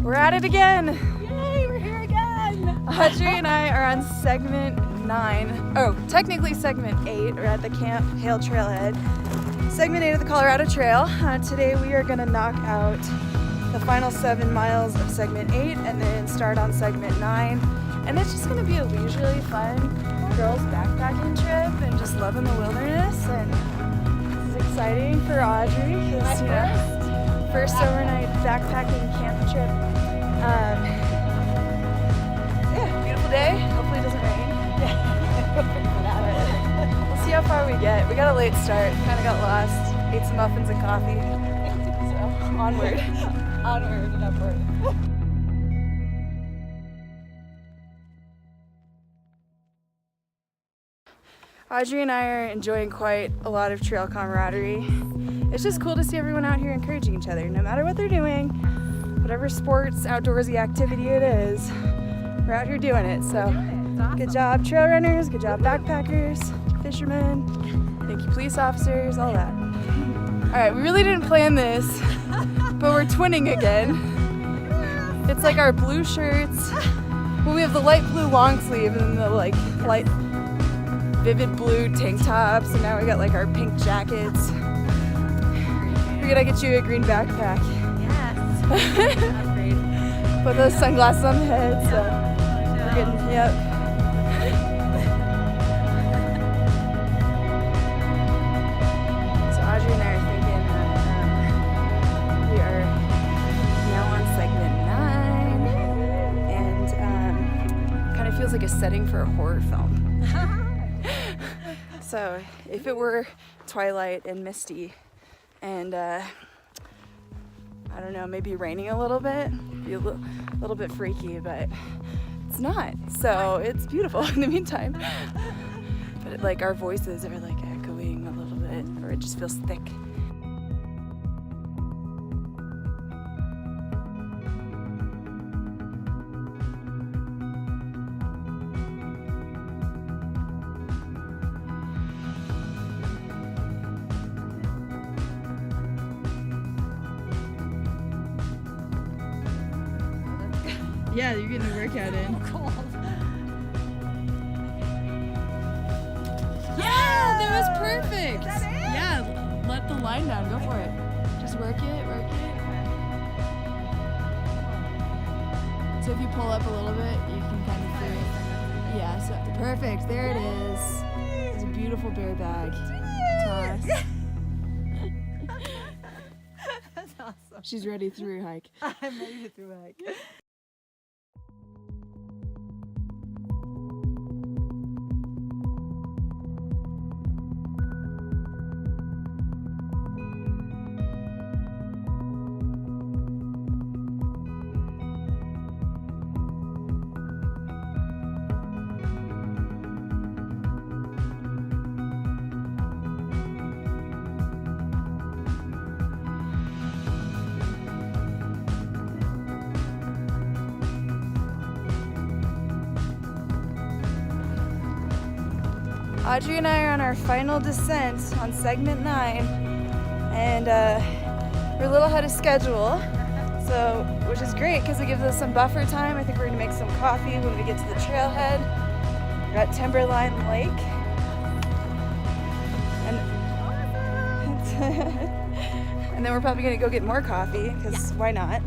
We're at it again! Yay, we're here again! Audrey and I are on segment 9. Oh, technically segment 8. We're at the Camp Hale Trailhead. Segment 8 of the Colorado Trail. Today we are going to knock out the final 7 miles of segment 8 and then start on segment 9. And it's just going to be a leisurely fun girls backpacking trip and just loving the wilderness. And this is exciting for Audrey. First overnight backpacking camp trip. Yeah, beautiful day. Hopefully it doesn't rain. We'll see how far we get. We got a late start. Kind of got lost. Ate some muffins and coffee. So onward. Onward and upward. Audrey and I are enjoying quite a lot of trail camaraderie. It's just cool to see everyone out here encouraging each other, no matter what they're doing, whatever sports, outdoorsy activity it is, we're out here doing it. So Awesome. Good job trail runners, good job backpackers, fishermen, thank you police officers, all that. All right, we really didn't plan this, but we're twinning again. It's like our blue shirts. Well, we have the light blue long sleeve and then the like light vivid blue tank tops, and now we got like our pink jackets. We're gonna get you a green backpack. Yes. Upgrade. Put those sunglasses on the head, so we're getting, yep. So Audrey and I are thinking that we are now on segment 9, and kind of feels like a setting for a horror film. So if it were twilight and misty and I don't know, maybe raining a little bit, it'd be a little bit freaky, but it's not. So it's beautiful in the meantime. But like our voices are like echoing a little bit, or it just feels thick. Yeah, you're getting a workout in. Cold. Yeah, that was perfect. Is that it? Yeah, let the line down. Go for it. Just work it, work it. So if you pull up a little bit, you can kind of feel it. Yeah, so perfect. There it is. It's a beautiful bear bag. Toss. That's awesome. She's ready through her hike. I'm ready to throw back. Audrey and I are on our final descent on segment 9, and we're a little ahead of schedule, so which is great because it gives us some buffer time. I think we're gonna make some coffee when we get to the trailhead. We're at Timberline Lake, and then we're probably gonna go get more coffee because why not?